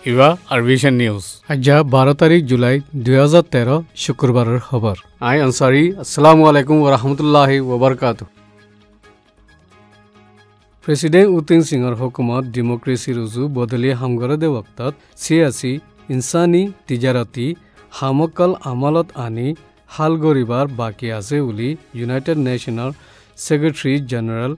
ইবা আরবিশন news আজ 12 তারিখ July 2013 শুক্রবারের খবর আই আনসারি আসসালামু আলাইকুম ওয়া রাহমাতুল্লাহি ওয়া বারাকাতুহু প্রেসিডেন্ট উতিন সিংহর হুকুমত ডেমোক্রেসি রুজু বদলি হামগরে দে ওয়াক্তত সিয়াসি ইনসানি তিজারাতি হামকল আমালত আনি হাল গরিবার বাকি আছে উলি ইউনাইটেড নেশনের সেক্রেটারি জেনারেল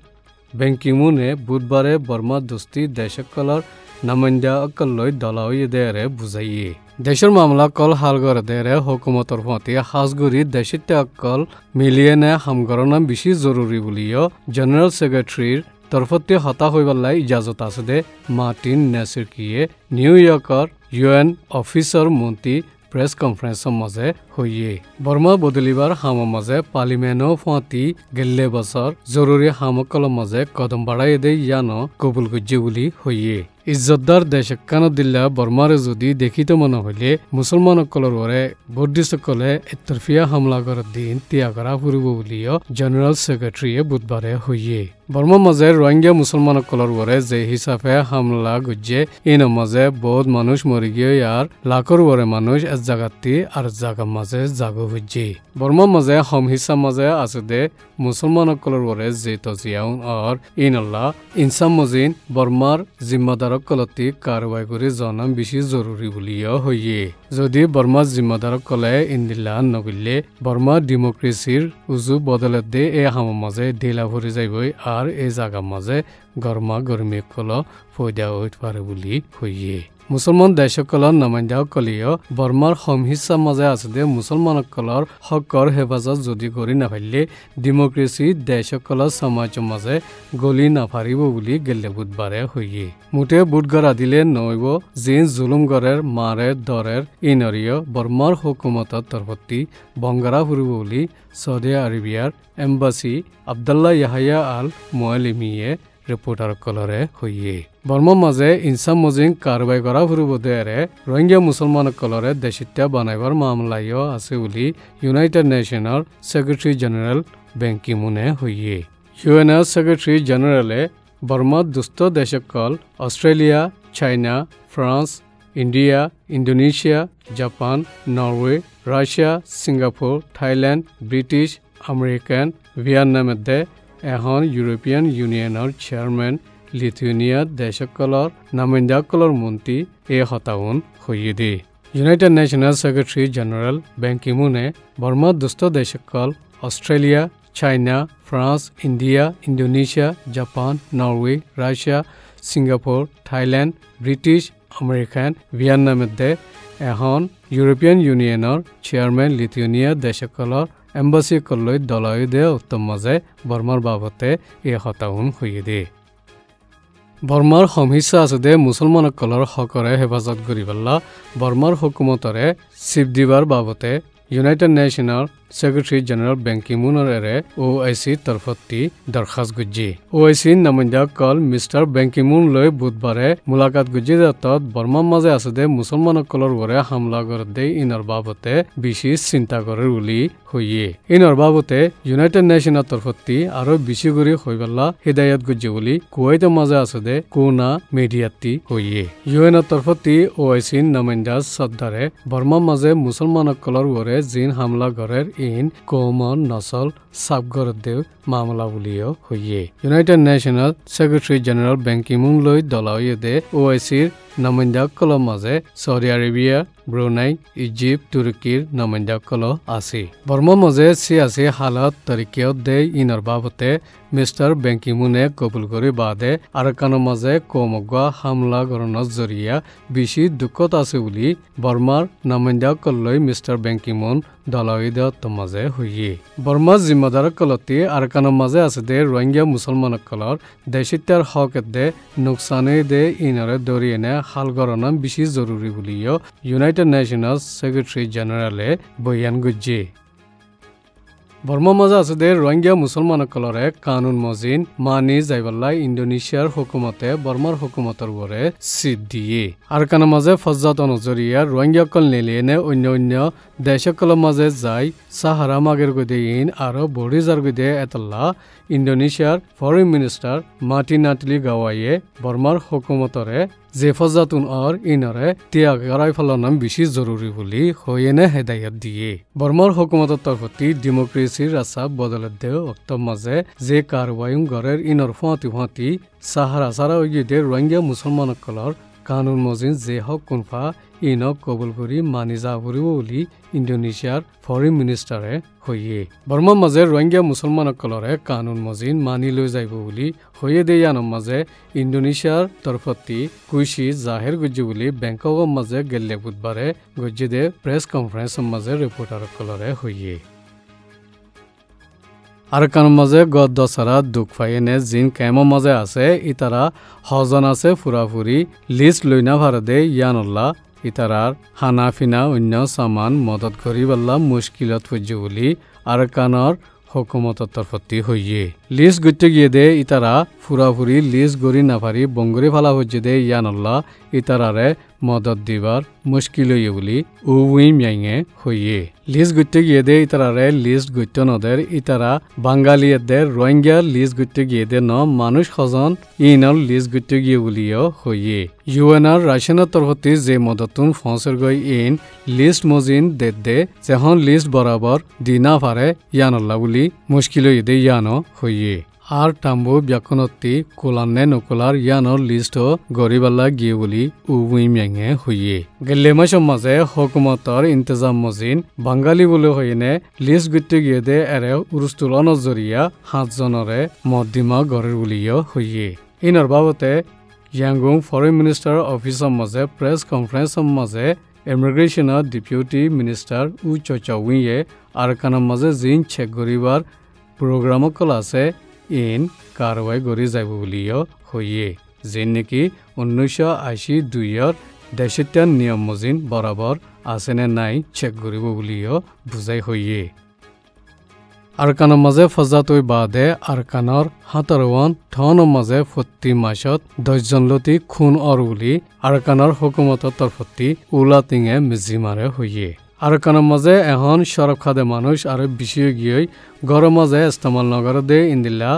বেন কি মুনে বুধবারে বর্মা দোস্তি দেশকলর নামাইন্দা অকলই দলাওয়ে দেরে বুঝাইয়ে দেশের মামলা কল হালগর দেরে হুকুমতর ফতে হাজগুড়ি দেশিতে অকল মিলিয়ে নে হামগরনা বেশি জরুরি বলিও জেনারেল সেক্রেটারির তরফতে হতা হইবালাই ইজাজত আছে দে মার্টিন নেসিরকিয়ে নিউ ইয়র্কর ইউএন অফিসর মন্ত্রী প্রেস কনফারেন্সর মাঝে হইয়ে বর্মা বদলিবার হামর মাঝে পার্লিমেন্টও ফাঁতি গেলে বছর জরুরি হামকল মাঝে কদম বাড়াই দে ইয়ানো কবুল গুজ্জে বলি হইয়ে ইজ্জতদার দেশকানো দিল্লা বর্মারে যদি দেখিত মনে হইলে মুসলমানসকলের ওরে বুদ্ধিষ্টসকলে একতরফিয়া হামলা করার দিন ত্যাগ করা ফুরিব বলিও জেনারেল সেক্রেটারিয়ে বুধবারে হইয়ে বর্মা মাঝে রোহিঙ্গা মুসলমানসকলের ওরে যে হিসাবে হামলা গুজ্জে ইন মাঝে বহুত মানুষ মরি গিয়ে আর লাখর ওরে মানুষ এক জায়গাতে আর জায়গা মাঝে জাগো হইছে বর্মা মাঝে হম হিসা মাঝে আছে দে মুসলমানসকলের ওরে যে তজিয়াউন আর ইনল্লাহ ইনসাম মজিন বর্মার জিম্মাদার কলতি কারবাই করে জানা বেশি জরুরি বলিও হইয়ে যদি বর্মার জিম্মাদার কলে ইন্দিল্লা নগিলে বর্মা ডেমোক্রেসির উজু বদলে দে এ হামর মাঝে ঢিলা ভরে যাইবই আর এই জায়গা মাঝে গরমা গরমি কল ফয়দা হইতে পারে বলি হইয়ে মুসলমান দেশসকলৰ নামাইন্দাসকলেও বৰ্মাৰ সমহিচ্ছাৰ মাজে আছে দে মুছলমানসকলৰ হকৰ হেফাজত যদি কৰি নাভাৰিলে ডেমক্ৰেচি দেশসকলৰ সমাজৰ মাজে গলি নাফাৰিব বুলি গেলে বুধবাৰে হইয়ে মুঠে বুধগৰ আদিলে নইব জিন জুলুম গৰেৰ মাৰে দৰেৰ ইনৰিয় বৰ্মাৰ হুকুমতৰ তৰফতি বংগাৰা ফুৰিব বুলি সৌদি আৰবিয়াৰ এম্বাসি আব্দুল্লাহ ইয়াহিয়া আল মুআলিমিয়ে রিপোর্টার কলরে হইয়ে বর্মার মাঝে ইনসাম মজিং কারবাই করা ফুরিব দেরে রোহিঙ্গা মুসলমান কলরে দেশিত্যা বানাইবার মামলাইও আছে বলি ইউনাইটেড নেশনের সেক্রেটারি জেনারেল বেন কি মুনে হইয়ে ইউএনএর সেক্রেটারি জেনারেলে বর্মার দুস্থ দেশকল Australia China France India Indonesia Japan Norway Russia Singapore Thailand British American ভিয়েতনামের দে এখন ইউৰোপিয়ান ইউনিয়নৰ চেয়াৰমেন লিথুয়েনিয়া দেশসকলৰ নামাইন্দাসকলৰ মন্ত্ৰী এই হতাউন হইয়ে দে ইউনাইটেড নেশনের সেক্রেটারি জেনারেল বেন কি মুনে বর্মার দুস্থ দেশসকল Australia China France India Indonesia Japan Norway Russia Singapore Thailand British American ভিয়েতনামের দে এখন ইউৰোপিয়ান ইউনিয়নৰ চেয়াৰমেন লিথুয়েনিয়া দেশসকলৰ এম্বাসি কল্লৈ দলাই দে উত্তম মাঝে বৰ্মাৰ বাবতে এ হতাউন হইয়ে দে বৰ্মাৰ সমহিচ্ছা আছে দে মুসলমানসকলৰ হকৰে হেফাজত করিবাল্লা বর্মার হুকুমতরে চিপ দিবার বাবতে ইউনাইটেড নেশনের সেক্রেটারি জেনারেল বেন কি মুনের এরে ওআইসি তরফতি দরখাস্ত গুজি ওআইসি নামাইন্দা কল মিস্টার বেন কি মুন লৈ বুধবারে মুলাকাত গুজি দত্তত বর্মার মাঝে আছে দে মুসলমানসকলৰ ওরে হামলা করে দে ইনর বাবতে বেশি চিন্তা করে বলি হইয়ে ইনর বাবতে ইউনাইটেড নেশনের তরফতি আরো বেশি করে হইবাল্লা হিদায়ত গুজি বলি কুয়েতের মাঝে আছে দে কোনা মিডিয়াতি হইয়ে ইউএনের তরফতি ওআইসি নামাইন্দা সদ্দারে বর্মার মাঝে মুসলমানসকলৰ ওরে জিন হামলা করে ইন কৌমন নসল সাবগর দেও মামলা বুলিও হইয়ে ইউনাইটেড নেশনের secretary general Ban Ki Moon লৈ দলাওয়ে দে ওআইসির নামাইন্দাসকলৰ মাঝে সৌদি আরবিয়া ব্রুনাই ইজিপ্ট তুর্কির নামাইন্দাসকল আছে বর্মার মাঝে সিয়াসি হালত তরিকিয়ত দে ইনর বাবতে মিস্টার বেন কি মুনে কবুল করে বাদে আরকানের মাঝে কৌমগুয়া হামলা গণনার জরিয়া বেশি দুঃখত আছে বলি বর্মার নামাইন্দাসকল লৈ মিস্টার বেন কি মুন দলাওয়ে দেওয়ার মাঝে হইয়ে বর্মার জিম্মাদার কলতি আরকানের মাঝে আছে দে রোহিঙ্গা মুসলমানসকলৰ দেশিত্যার হক দে নোকসানে দে ইনরে দরিয়ে নে হাল গণনা বেশি জরুরি বলিও ইউনাইটেড নেশনের সেক্রেটারি জেনারেলে বয়ান গুজ্জে বর্মার মাঝে আছে দে রোহিঙ্গা মুসলমানসকলরে কানুন মজিন মানি যাইবাল্লাই ইন্দোনেশিয়ার হুকুমতে বর্মার হুকুমতর ওরে সিট দিয়ে আরকানের মাঝে ফজ্জাত নজরিয়া রোহিঙ্গাসকল নিলিয়ে নে অন্য অন্য দেশসকলৰ মাঝে যাই সাহারা মাগের গদে ইন আরো বড়িজার গদে এতল্লা ইন্দোনেশিয়ার ফরেন মিনিস্টার মার্টিন নাটলি গাওয়াইয়ে বর্মার হুকুমতরে যে ফজাতুন আর ইনরে ত্যাগ করাই ফেলানো বেশি জরুরি বলি হয়েনে হেদায়ত দিয়ে বর্মার হুকুমতের তরফতি ডেমোক্রেসির রাস্তা বদলের দেও অক্তব মাঝে যে কারবায়ুং গড়ের ইনর ফাঁতি সাহারা সারা ওইদের রোহিঙ্গা মুসলমানসকলৰ কানুন মজিন যে হক কোনফা ইনক কবুল কৰি মানি যা ফুৰিব বুলি ইণ্ডোনেছিয়াৰ ফৰেন মিনিষ্টাৰে হয়ে বৰ্মাৰ মাজে ৰোহিঙ্গা মুছলমানসকলৰে কানুন মজিন মানি লৈ যাইব বুলি হয়ে দেয়ানৰ মাজে ইণ্ডোনেছিয়াৰ তৰফতি কুইশি জাহেৰ গজ্জি বুলি বেংককৰ মাজে গেলে বুধবাৰে গজ্জি দে প্ৰেছ কনফাৰেন্সৰ মাজে ৰিপৰ্টাৰসকলৰে হয়ে আর কান মাঝে গদ দশারা দুঃখ পাইনে জিন কেমন মাঝে আছে ইতারা হজন আছে ফুরাফুরি লিস্ট লইনা ভারদে ইয়ানল্লা ইতারার হানা ফিনা অন্য সামান মদত করিবাল্লা মুশকিলত ফুজ্জু বলি আর কানর হুকুমতের তরফতি হইয়ে লিস্ট গইতে গিয়ে দে ইতারা ফুরাফুরি লিস্ট গড়ি নাফারি বঙ্গরি ফালা হজ্জে দে ইয়ানল্লা ইতারারে মদত দিবার মুশকিল হইয়ে বলি উই মিয়াইঙে হইয়ে লিস্ট গইতে গিয়ে দে ইতারারে লিস্ট গইতে নদের ইতারা বাঙালিদের রোহিঙ্গা লিস্ট গইতে গিয়ে দে ন মানুষ হজন ইনর লিস্ট গইতে গিয়ে বলিও হইয়ে ইউএনআর রাশিয়ানের তরফতি যে মদতুন ফসর গই ইন লিস্ট মজিন দে যেহন লিস্ট বরাবর দিনা পারে ইয়ানল্লা বলি মুশকিল হইয়ে দে ইয়ানো হইয়ে আর টাম্বু ব্যাকনতি কোলান্নে নকলার ইয়ানোর লিস্ট গরিবাল্লা গিয়ে বলি উবুই মেঙে হইয়ে গেলেমা সমাজে হুকুমতর ইন্তজাম মজিন বাঙালি বলে হইনে লিস্ট গইতে গিয়ে দে এরে উৰুস্তুলনৰ জৰিয়া 7 জনৰে মদ্দিমা গৰেৰ বলিও হইয়ে ইনৰ বাবতে ইয়াংগুং ফৰেন মিনিস্টাৰ অফিসৰ মাজে প্ৰেস কনফাৰেন্সৰ মাজে ইমিগ্ৰেশনৰ ডেপুটি মিনিস্টাৰ উ চচাউইয়ে আৰ কানৰ মাজে জিন চেক গরিবার প্রোগ্রামকল আছে ইন কারবাই গড়ি যাব বুলিও হইয়ে যেন নেকি 1982 দেশিত্যান নিয়ম মজিন বরাবর আছেনে নাই চেক করিব বুলিও বুঝাই হইয়ে আৰকানৰ মাজে ফজাতৈ বাদে আৰকানৰ হাতাৰওয়ান ঠনৰ মাজে ফত্তি মাসত 10 জন লতি খুন অৰ বুলি আৰকানৰ হুকুমতৰ তৰফতি উলাতিঙে মিজিমাৰে হইয়ে আৰকানৰ মাজে এখন সরব খাদে মানুষ আর বিষয় গিয়ে গড় মাঝে ইস্তেমাল নগর দে ইন্দিল্লা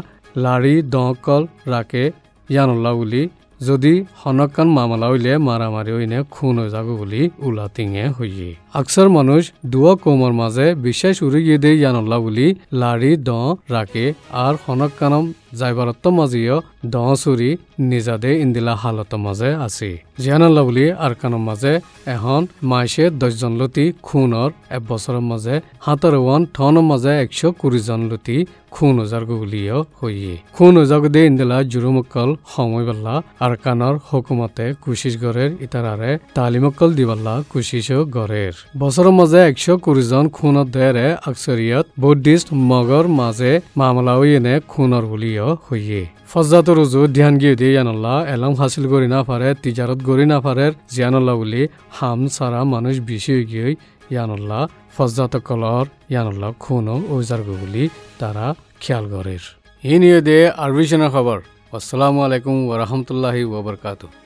লাড়ি দকল রাকে ইয়ানল্লা বুলি যদি হনকান মামলা হইলে মারামারি হইনে খুন হয়ে যাব বলি উলাতিঙে হইয়ে আকসার মানুষ দুয়া কমর মাঝে বিশ্বাস উড়ি গিয়ে দে ইয়ানল্লা বুলি লাড়ি রাকে আর হনকানম যাইবারত্ব মাজিও চুরি নিজাদে ইন্দিলা হালত মাঝে আছে জিয়ানাল্লা বুলি আৰকানৰ মাঝে এখন মাইসে 10 জন লতি খুনৰ 1 বছৰৰ মাঝে হাতাৰওয়ান ঠনৰ মাঝে 120 জন লতি খুন হজাৰগো বুলিও হইয়ে খুন হজাগো দে ইন্দিলা জুৰুমকল সময়বাল্লা আৰকানৰ হুকুমতে কুশিশ গড়েৰ ইতাৰাৰে তালিমকল দিবাল্লা কুশিশও গড়েৰ বছৰৰ মাঝে 120 জন খুনত দেৰে আকসৰিয়ত বুদ্ধিস্ট মগৰ মাঝে মামলা হইনে খুনৰ বুলিও হইয়ে ফজাত রুজু ধ্যান গিয়ে দিয়ে ইয়ানল্লা এলাম হাসিল করি না পারে তিজারত করি না পারে জিয়ানল্লা বলি হাম সারা মানুষ বেশি গিয়ে ইয়ানল্লা ফজাত কলর ইয়ানল্লা খুন ওজারগো বলি তারা খেয়াল করের এই নিয়ে দে আরবিশনের খবর আসসালামু আলাইকুম ওয়া রাহমাতুল্লাহি ওয়া বারাকাতুহু।